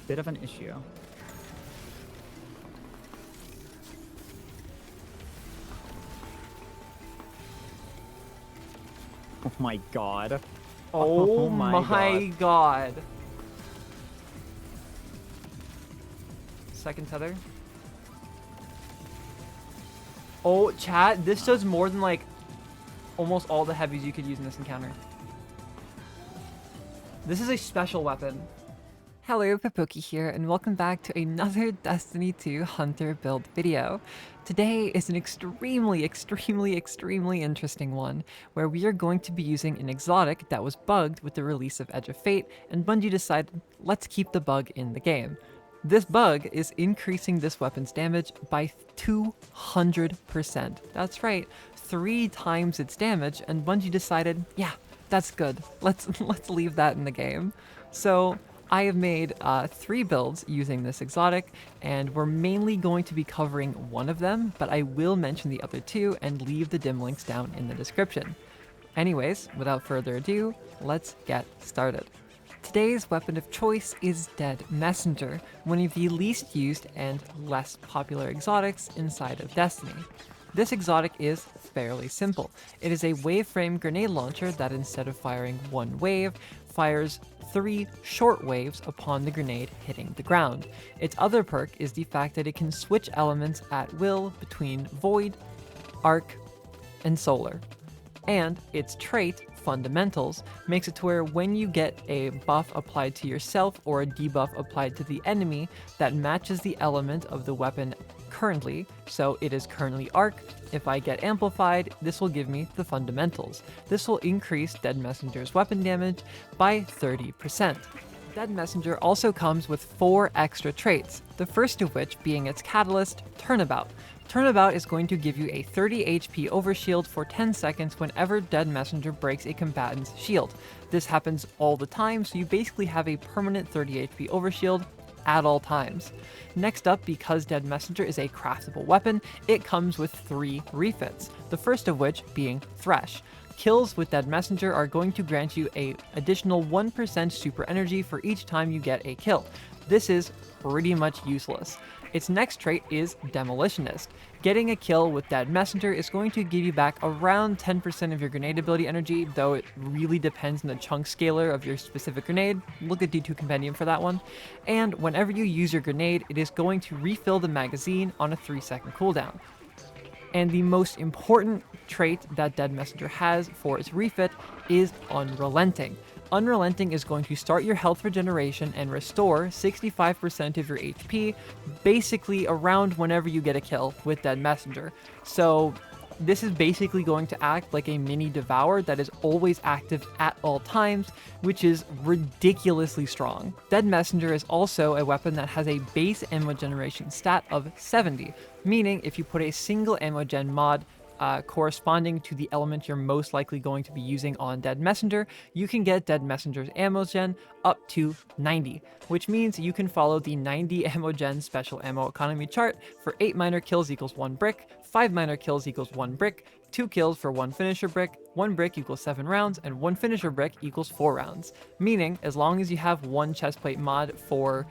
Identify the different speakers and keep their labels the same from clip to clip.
Speaker 1: bit of an issue. Oh my god.
Speaker 2: Oh my god. Second tether. Oh, chat, this does more than like almost all the heavies you could use in this encounter. This is a special weapon. Hello, Papoki here, and welcome back to another Destiny 2 Hunter build video. Today is an extremely interesting one, where we are going to be using an exotic that was bugged with the release of Edge of Fate, and Bungie decided, let's keep the bug in the game. This bug is increasing this weapon's damage by 200%. That's right, 3 times its damage, and Bungie decided, yeah, that's good. Let's leave that in the game. So I have made 3 builds using this exotic, and we're mainly going to be covering one of them, but I will mention the other 2 and leave the dim links down in the description. Anyways, without further ado, let's get started. Today's weapon of choice is Dead Messenger, one of the least used and less popular exotics inside of Destiny. This exotic is fairly simple. It is a wave-frame grenade launcher that instead of firing one wave, fires 3 short waves upon the grenade hitting the ground. Its other perk is the fact that it can switch elements at will between Void, Arc, and Solar. And its trait, Fundamentals, makes it to where when you get a buff applied to yourself or a debuff applied to the enemy that matches the element of the weapon currently, so it is currently Arc, if I get amplified, this will give me the Fundamentals. This will increase Dead Messenger's weapon damage by 30%. Dead Messenger also comes with 4 extra traits, the first of which being its catalyst, Turnabout. Turnabout is going to give you a 30 HP overshield for 10 seconds whenever Dead Messenger breaks a combatant's shield. This happens all the time, so you basically have a permanent 30 HP overshield at all times. Next up, because Dead Messenger is a craftable weapon, it comes with 3 refits, the first of which being Thresh. Kills with Dead Messenger are going to grant you an additional 1% super energy for each time you get a kill. This is pretty much useless. Its next trait is Demolitionist. Getting a kill with Dead Messenger is going to give you back around 10% of your grenade ability energy, though it really depends on the chunk scaler of your specific grenade. Look at D2 Compendium for that one. And whenever you use your grenade, it is going to refill the magazine on a 3-second cooldown. And the most important trait that Dead Messenger has for its refit is Unrelenting. Unrelenting is going to start your health regeneration and restore 65% of your HP, basically around whenever you get a kill with Dead Messenger. So this is basically going to act like a mini Devour that is always active at all times, which is ridiculously strong. Dead Messenger is also a weapon that has a base ammo generation stat of 70, meaning if you put a single ammo gen mod corresponding to the element you're most likely going to be using on Dead Messenger, you can get Dead Messenger's ammo gen up to 90, which means you can follow the 90 ammo gen special ammo economy chart for 8 minor kills equals 1 brick, 5 minor kills equals 1 brick, 2 kills for 1 finisher brick, 1 brick equals 7 rounds, and 1 finisher brick equals 4 rounds. Meaning, as long as you have 1 chestplate mod for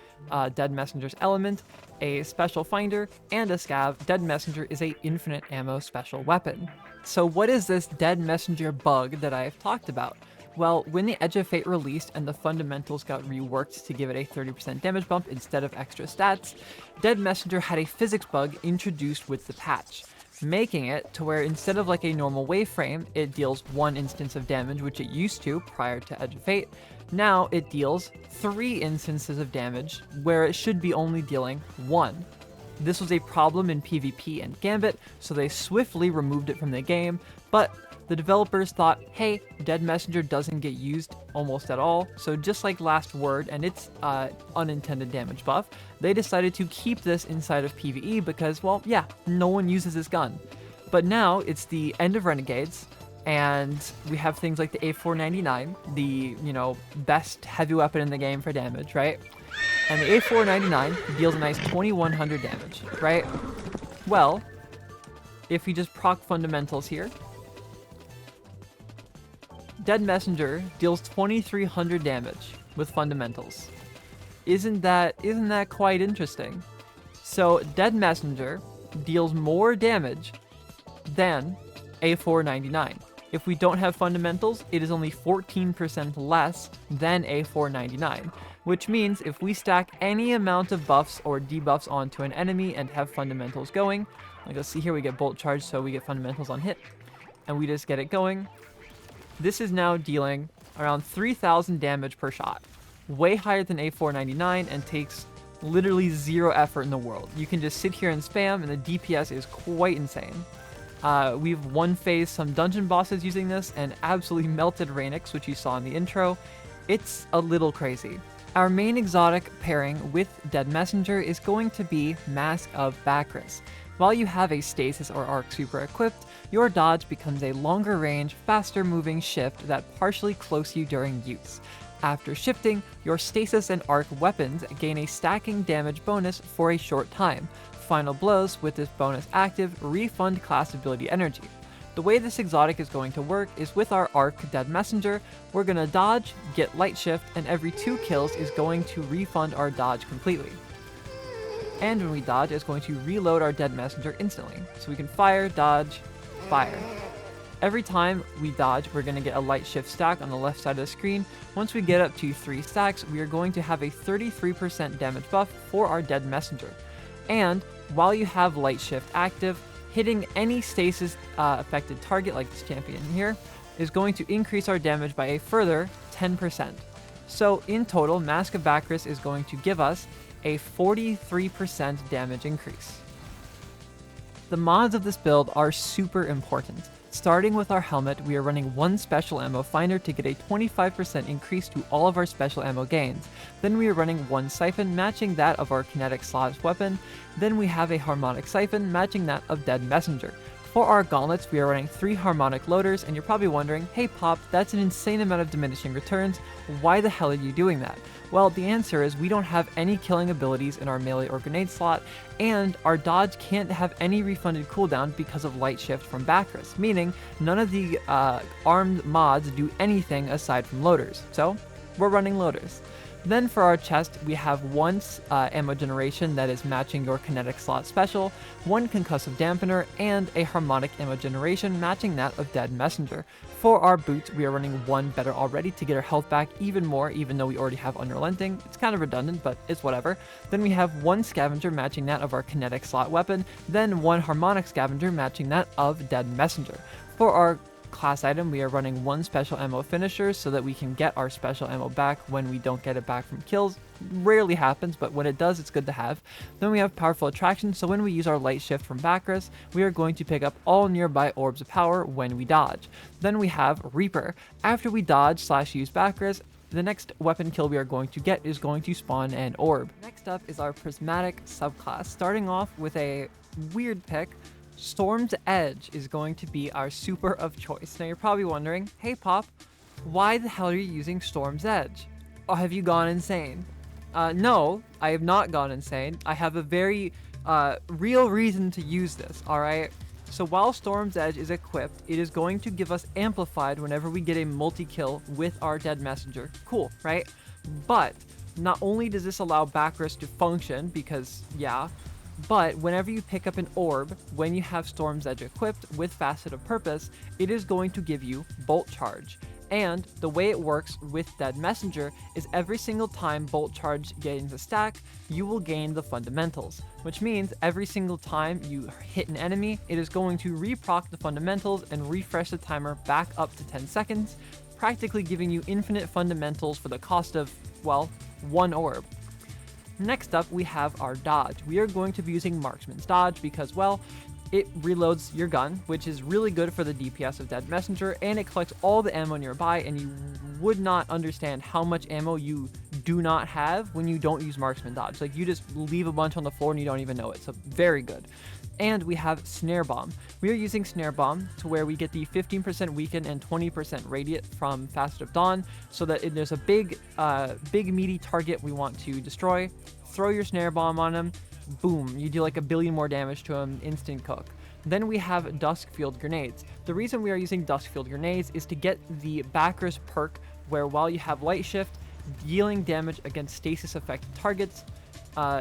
Speaker 2: Dead Messenger's element, a special finder, and a scav, Dead Messenger is a infinite ammo special weapon. So what is this Dead Messenger bug that I have talked about? Well, when the Edge of Fate released and the fundamentals got reworked to give it a 30% damage bump instead of extra stats, Dead Messenger had a physics bug introduced with the patch, making it to where instead of like a normal wave frame, it deals 1 instance of damage, which it used to prior to Edge of Fate. Now it deals 3 instances of damage, where it should be only dealing 1. This was a problem in PvP and Gambit, so they swiftly removed it from the game, but the developers thought, hey, Dead Messenger doesn't get used almost at all, so just like Last Word and its unintended damage buff, they decided to keep this inside of PvE because, well, yeah, no one uses this gun. But now it's the end of Renegades, and we have things like the A499, the, best heavy weapon in the game for damage, right? And the A499 deals a nice 2100 damage, right? Well, if we just proc fundamentals here, Dead Messenger deals 2300 damage with fundamentals. Isn't that quite interesting? So Dead Messenger deals more damage than A499. If we don't have fundamentals, it is only 14% less than A499, which means if we stack any amount of buffs or debuffs onto an enemy and have fundamentals going, like let's see here, we get bolt charge, so we get fundamentals on hit, and we just get it going. This is now dealing around 3,000 damage per shot, way higher than A499, and takes literally zero effort in the world. You can just sit here and spam, and the DPS is quite insane. We've one-phased some dungeon bosses using this, and absolutely melted Renegades, which you saw in the intro. It's a little crazy. Our main exotic pairing with Dead Messenger is going to be Mask of Bakris. While you have a Stasis or Arc super equipped, your dodge becomes a longer range, faster moving shift that partially cloaks you during use. After shifting, your Stasis and Arc weapons gain a stacking damage bonus for a short time. Final blows with this bonus active refund class ability energy. The way this exotic is going to work is with our Arc Dead Messenger, we're going to dodge, get light shift, and every 2 kills is going to refund our dodge completely. And when we dodge, it's going to reload our Dead Messenger instantly. So we can fire, dodge, fire. Every time we dodge, we're going to get a light shift stack on the left side of the screen. Once we get up to 3 stacks, we are going to have a 33% damage buff for our Dead Messenger. And while you have light shift active, hitting any stasis affected target like this champion here is going to increase our damage by a further 10%. So in total, Mask of Bakris is going to give us a 43% damage increase. The mods of this build are super important. Starting with our helmet, we are running 1 special ammo finder to get a 25% increase to all of our special ammo gains. Then we are running 1 siphon matching that of our kinetic slash weapon. Then we have a harmonic siphon matching that of Dead Messenger. For our gauntlets, we are running 3 harmonic loaders, and you're probably wondering, hey Pop, that's an insane amount of diminishing returns, why the hell are you doing that? Well, the answer is we don't have any killing abilities in our melee or grenade slot, and our dodge can't have any refunded cooldown because of light shift from Bakris, meaning none of the armed mods do anything aside from loaders, so we're running loaders. Then for our chest, we have 1 ammo generation that is matching your kinetic slot special, 1 concussive dampener, and a harmonic ammo generation matching that of Dead Messenger. For our boots, we are running 1 better already to get our health back even more, even though we already have unrelenting. It's kind of redundant, but it's whatever. Then we have 1 scavenger matching that of our kinetic slot weapon, then 1 harmonic scavenger matching that of Dead Messenger. For our class item, we are running 1 special ammo finisher so that we can get our special ammo back when we don't get it back from kills. Rarely happens, but when it does, it's good to have. Then we have powerful attraction, so when we use our light shift from Bakris, we are going to pick up all nearby orbs of power when we dodge. Then we have Reaper. After we dodge / use Bakris, the next weapon kill we are going to get is going to spawn an orb. Next up is our Prismatic subclass, starting off with a weird pick. Storm's Edge is going to be our super of choice. Now you're probably wondering, hey Pop, why the hell are you using Storm's Edge? Or have you gone insane? No, I have not gone insane. I have a very real reason to use this, alright? So while Storm's Edge is equipped, it is going to give us amplified whenever we get a multi-kill with our Dead Messenger. Cool, right? But not only does this allow Bakris to function, because yeah, but whenever you pick up an orb, when you have Storm's Edge equipped with Facet of Purpose, it is going to give you Bolt Charge. And the way it works with Dead Messenger is every single time Bolt Charge gains a stack, you will gain the fundamentals, which means every single time you hit an enemy, it is going to reproc the fundamentals and refresh the timer back up to 10 seconds, practically giving you infinite fundamentals for the cost of, well, 1 orb. Next up, we have our dodge. We are going to be using Marksman's Dodge because, well, it reloads your gun, which is really good for the DPS of Dead Messenger, and it collects all the ammo nearby, and you would not understand how much ammo you do not have when you don't use Marksman Dodge. Like, you just leave a bunch on the floor and you don't even know it, so very good. And we have Snare Bomb. We are using Snare Bomb to where we get the 15% weaken and 20% radiant from Facet of Dawn, so that if there's a big meaty target we want to destroy, throw your Snare Bomb on him, boom, you do like 1 billion more damage to him, instant cook. Then we have Duskfield Grenades. The reason we are using Duskfield Grenades is to get the Bakris perk where while you have Light Shift, dealing damage against stasis affected targets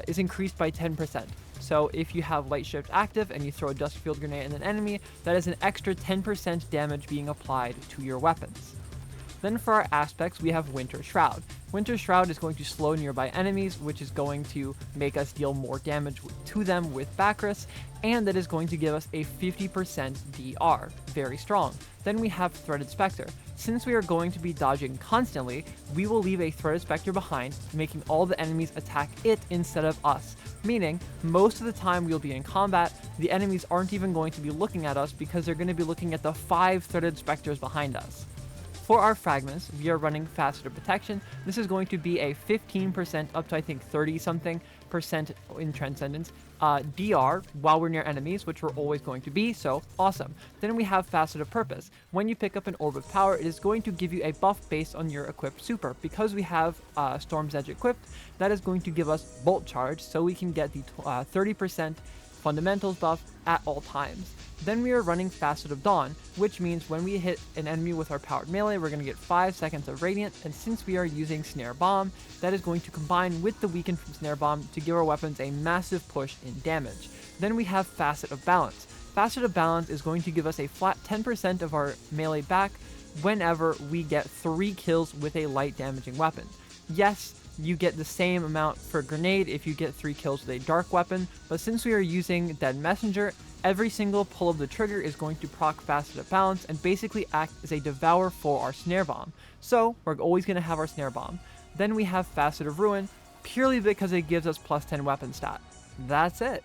Speaker 2: is increased by 10%. So if you have Light Shift active and you throw a Dust Field Grenade at an enemy, that is an extra 10% damage being applied to your weapons. Then for our aspects, we have Winter Shroud. Winter Shroud is going to slow nearby enemies, which is going to make us deal more damage to them with Bakris, and that is going to give us a 50% DR. Very strong. Then we have Threaded Spectre. Since we are going to be dodging constantly, we will leave a Threaded Spectre behind, making all the enemies attack it instead of us. Meaning, most of the time we'll be in combat, the enemies aren't even going to be looking at us because they're going to be looking at the 5 Threaded Spectres behind us. For our fragments, we are running Faceted Protection. This is going to be a 15% up to I think 30 something percent in Transcendence DR while we're near enemies, which we're always going to be, so awesome. Then we have Faceted Purpose. When you pick up an Orb of Power, it is going to give you a buff based on your equipped super. Because we have Storm's Edge equipped, that is going to give us Bolt Charge, so we can get the 30% fundamentals buff at all times. Then we are running Faceted Dawn, which means when we hit an enemy with our powered melee, we're going to get 5 seconds of Radiant, and since we are using Snare Bomb, that is going to combine with the weaken from Snare Bomb to give our weapons a massive push in damage. Then we have Facet of Balance. Facet of Balance is going to give us a flat 10% of our melee back whenever we get 3 kills with a light damaging weapon. Yes, you get the same amount for Grenade if you get 3 kills with a dark weapon, but since we are using Dead Messenger, every single pull of the trigger is going to proc Faceted Balance and basically act as a devour for our Snare Bomb. So we're always going to have our Snare Bomb. Then we have Facet of Ruin, purely because it gives us plus 10 weapon stat. That's it.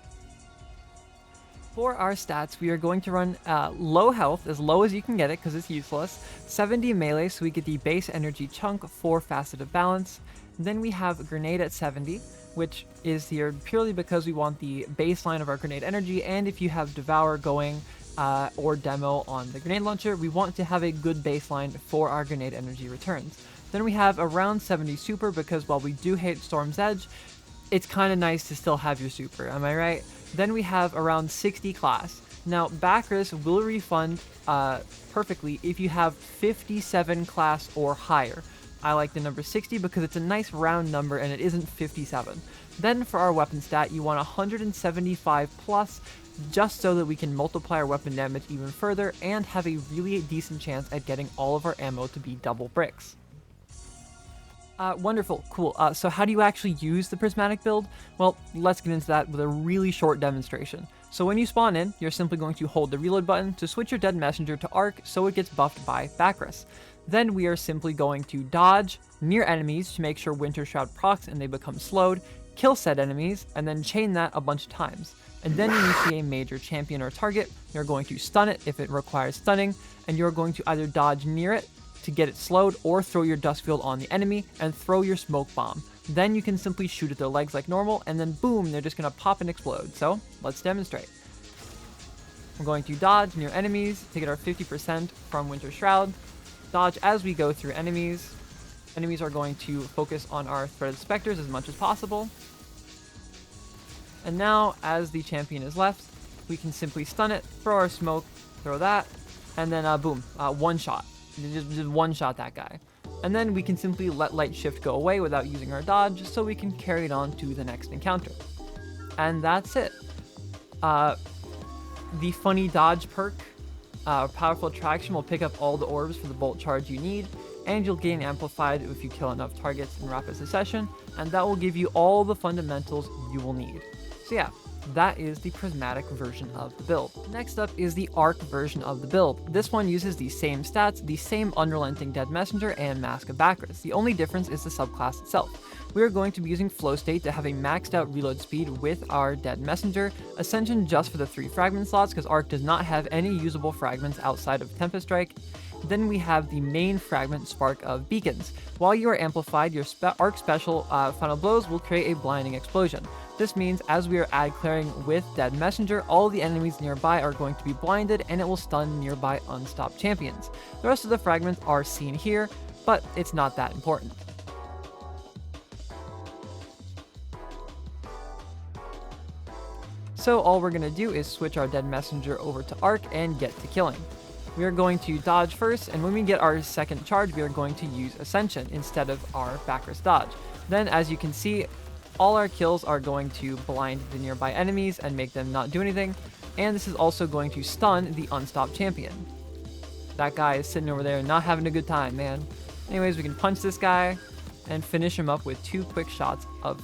Speaker 2: For our stats, we are going to run low health, as low as you can get it because it's useless, 70 melee, so we get the base energy chunk for Faceted Balance. Then we have Grenade at 70, which is here purely because we want the baseline of our grenade energy, and if you have Devour going or Demo on the grenade launcher, we want to have a good baseline for our grenade energy returns. Then we have around 70 super, because while we do hate Storm's Edge, it's kind of nice to still have your super, am I right? Then we have around 60 class. Now, Bakris will refund perfectly if you have 57 class or higher. I like the number 60 because it's a nice round number and it isn't 57. Then for our weapon stat, you want 175 plus, just so that we can multiply our weapon damage even further and have a really decent chance at getting all of our ammo to be double bricks. Wonderful, cool. So how do you actually use the prismatic build? Well, let's get into that with a really short demonstration. So when you spawn in, you're simply going to hold the reload button to switch your Dead Messenger to Arc so it gets buffed by Bakris. Then we are simply going to dodge near enemies to make sure Winter Shroud procs and they become slowed, kill said enemies, and then chain that a bunch of times. And then when you see a major champion or target, you're going to stun it if it requires stunning, and you're going to either dodge near it to get it slowed or throw your dust field on the enemy and throw your smoke bomb. Then you can simply shoot at their legs like normal, and then boom, they're just going to pop and explode. So let's demonstrate. We're going to dodge near enemies to get our 50% from Winter Shroud. Dodge as we go through enemies. Enemies are going to focus on our Threaded Spectres as much as possible. And now, as the champion is left, we can simply stun it, throw our smoke, throw that, and then boom, one shot. Just one shot that guy. And then we can simply let Light Shift go away without using our dodge, so we can carry it on to the next encounter. And that's it. The funny dodge perk, Powerful Attraction, will pick up all the orbs for the bolt charge you need, and you'll gain amplified if you kill enough targets in rapid succession, and that will give you all the fundamentals you will need. So yeah, that is the prismatic version of the build. Next up is the arc version of the build. This one uses the same stats, the same unrelenting Dead Messenger and Mask of Bakris. The only difference is the subclass itself. We are going to be using Flow State to have a maxed out reload speed with our Dead Messenger, Ascension just for the 3 fragment slots because Arc does not have any usable fragments outside of Tempest Strike. Then we have the main fragment, Spark of Beacons. While you are amplified, your Arc special Final Blows will create a blinding explosion. This means as we are ad clearing with Dead Messenger, all the enemies nearby are going to be blinded and it will stun nearby unstopped champions. The rest of the fragments are seen here, but it's not that important. So all we're going to do is switch our Dead Messenger over to Arc and get to killing. we are going to dodge first, and when we get our second charge, we are going to use Ascension instead of our Bakris dodge. Then, as you can see, all our kills are going to blind the nearby enemies and make them not do anything, and this is also going to stun the unstopped champion. That guy is sitting over there not having a good time, man. Anyways, we can punch this guy and finish him up with 2 quick shots of...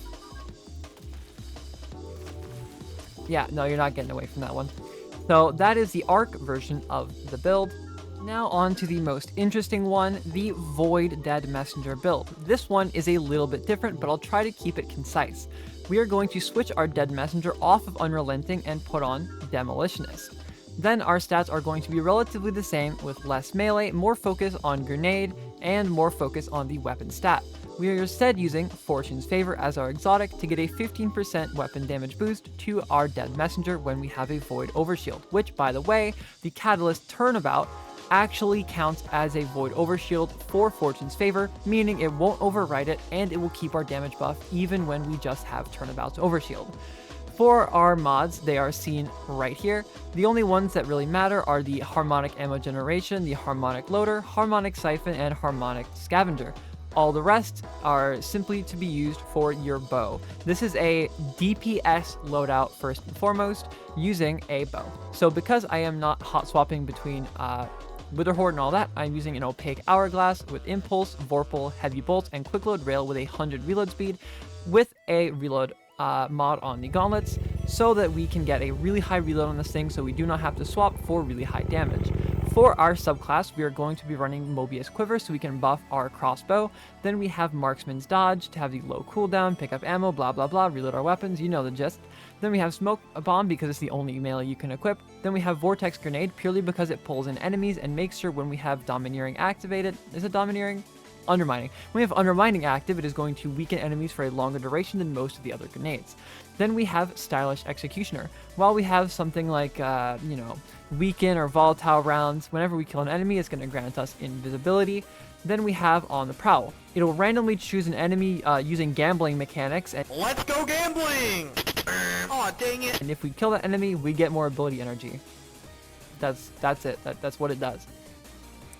Speaker 2: Yeah, no, you're not getting away from that one. So that is the Arc version of the build. Now on to the most interesting one, the Void Dead Messenger build. This one is a little bit different, but I'll try to keep it concise. We are going to switch our Dead Messenger off of Unrelenting and put on Demolitionist. Then our stats are going to be relatively the same with less melee, more focus on Grenade, and more focus on the weapon stat. We are instead using Fortune's Favor as our exotic to get a 15% weapon damage boost to our Dead Messenger when we have a Void Overshield, which, by the way, the Catalyst Turnabout actually counts as a Void Overshield for Fortune's Favor, meaning it won't override it and it will keep our damage buff even when we just have Turnabout's Overshield. For our mods, they are seen right here. The only ones that really matter are the Harmonic Ammo Generation, the Harmonic Loader, Harmonic Siphon, and Harmonic Scavenger. All the rest are simply to be used for your bow. This is a DPS loadout first and foremost, using a bow. So because I am not hot swapping between Witherhoard and all that, I'm using an Opaque Hourglass with Impulse, Vorpal, Heavy Bolt, and Quick Load Rail with 100 reload speed, with a reload mod on the gauntlets, so that we can get a really high reload on this thing so we do not have to swap for really high damage. For our subclass, we are going to be running Mobius Quiver so we can buff our crossbow. Then we have Marksman's Dodge to have the low cooldown, pick up ammo, blah blah blah, reload our weapons, you know the gist. Then we have Smoke Bomb because it's the only melee you can equip. Then we have Vortex Grenade purely because it pulls in enemies and makes sure when we have Domineering activated, is it Domineering? Undermining. When we have Undermining active, it is going to weaken enemies for a longer duration than most of the other grenades. Then we have Stylish Executioner. While we have something like, weaken or volatile rounds, whenever we kill an enemy, it's going to grant us invisibility. Then we have On the Prowl. It'll randomly choose an enemy using gambling mechanics. And
Speaker 3: let's go gambling! Aw, dang it!
Speaker 2: And if we kill that enemy, we get more ability energy. That's it. That's what it does.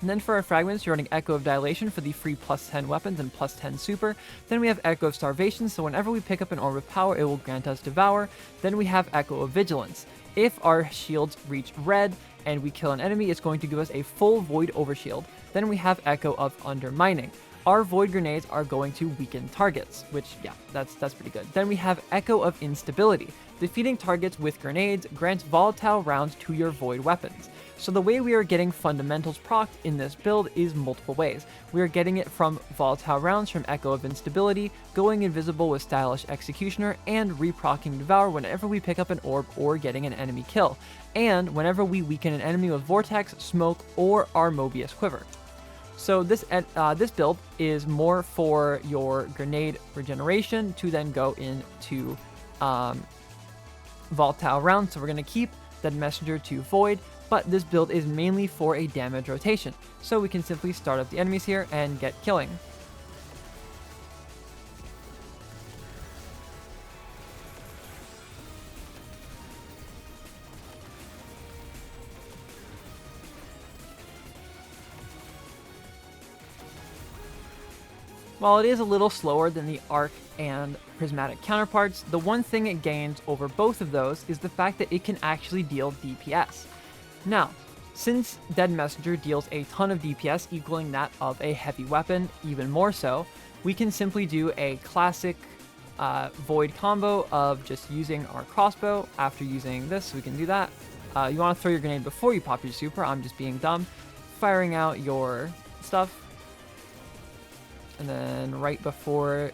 Speaker 2: And then for our fragments, you're running Echo of Dilation for the free +10 weapons and +10 super. Then we have Echo of Starvation, so whenever we pick up an Orb of Power, it will grant us Devour. Then we have Echo of Vigilance. If our shields reach red and we kill an enemy, it's going to give us a full Void Overshield. Then we have Echo of Undermining. Our Void Grenades are going to weaken targets, which, yeah, that's pretty good. Then we have Echo of Instability. Defeating targets with grenades grants volatile rounds to your Void weapons. So the way we are getting fundamentals procced in this build is multiple ways. We are getting it from volatile rounds from Echo of Instability, going invisible with Stylish Executioner, and reproccing Devour whenever we pick up an orb or getting an enemy kill, and whenever we weaken an enemy with Vortex, Smoke, or our Mobius Quiver. So this build is more for your grenade regeneration to then go into volatile rounds. So we're going to keep Dead Messenger to Void, but this build is mainly for a damage rotation. So we can simply start up the enemies here and get killing. While it is a little slower than the Arc and Prismatic counterparts, the one thing it gains over both of those is the fact that it can actually deal DPS. Now, since Dead Messenger deals a ton of DPS equaling that of a heavy weapon, even more so, we can simply do a classic Void combo of just using our crossbow after using this, so we can do that. You want to throw your grenade before you pop your super, I'm just being dumb. Firing out your stuff. And then right before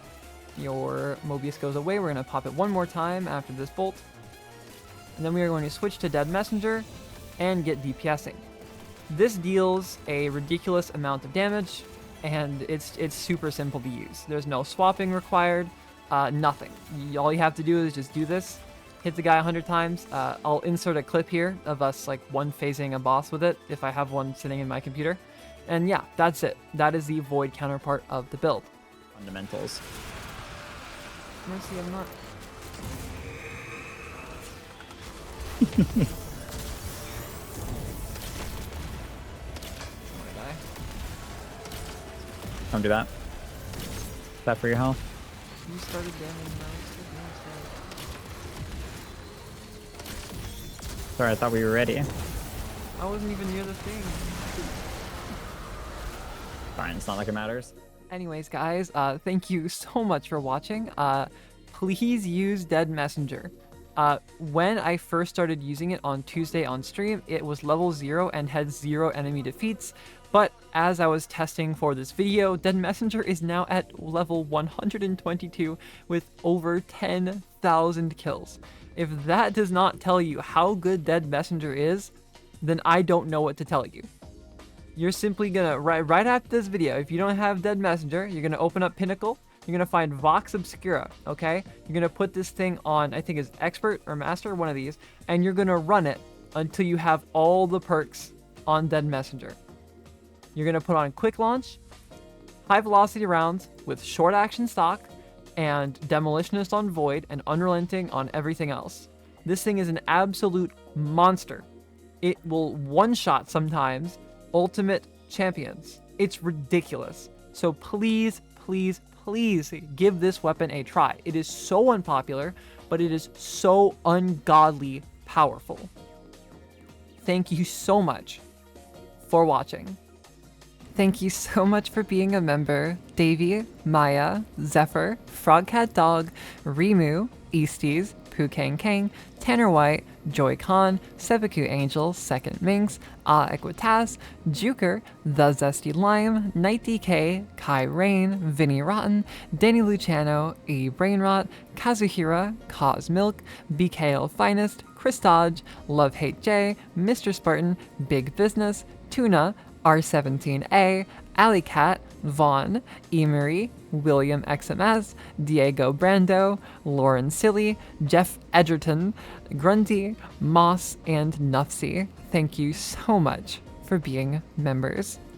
Speaker 2: your Mobius goes away, we're going to pop it one more time after this bolt. And then we are going to switch to Dead Messenger and get DPSing. This deals a ridiculous amount of damage, and it's super simple to use. There's no swapping required, nothing. All you have to do is just do this, hit the guy 100 times. I'll insert a clip here of us like one-phasing a boss with it if I have one sitting in my computer. And yeah, that's it. That is the Void counterpart of the build.
Speaker 1: Fundamentals.
Speaker 2: Mercy, I'm not.
Speaker 1: Don't do that. Is that for your health?
Speaker 2: You started damage now.
Speaker 1: Sorry, I thought we were ready.
Speaker 2: I wasn't even near the thing.
Speaker 1: Fine, it's not like it matters.
Speaker 2: Anyways, guys, thank you so much for watching. Please use Dead Messenger. When I first started using it on Tuesday on stream, it was level 0 and had 0 enemy defeats. But as I was testing for this video, Dead Messenger is now at level 122 with over 10,000 kills. If that does not tell you how good Dead Messenger is, then I don't know what to tell you. You're simply gonna, right after this video, if you don't have Dead Messenger, you're gonna open up Pinnacle, you're gonna find Vox Obscura, okay? You're gonna put this thing on, I think it's Expert or Master, one of these, and you're gonna run it until you have all the perks on Dead Messenger. You're gonna put on Quick Launch, High Velocity Rounds with Short Action Stock, and Demolitionist on Void, and Unrelenting on everything else. This thing is an absolute monster. It will one-shot sometimes ultimate champions. It's ridiculous. So please, please, please give this weapon a try. It is so unpopular, but it is so ungodly powerful. Thank you so much for watching. Thank you so much for being a member, Davey, Maya, Zephyr, Frogcat Dog, Rimu, Easties, Poo Kang Kang, Tanner White, Joy Khan, Sebaku Angel, Second Minx, Equitas, Juker, The Zesty Lime, Night DK, Kai Rain, Vinny Rotten, Danny Luciano, E Brainrot, Kazuhira, Cause Milk, BKL Finest, Chris Dodge, Love Hate J, Mr. Spartan, Big Business, Tuna, R17A, Alley Cat, Vaughn, Emery, William XMS, Diego Brando, Lauren Silly, Jeff Edgerton, Grunty, Moss, and Nufsy. Thank you so much for being members.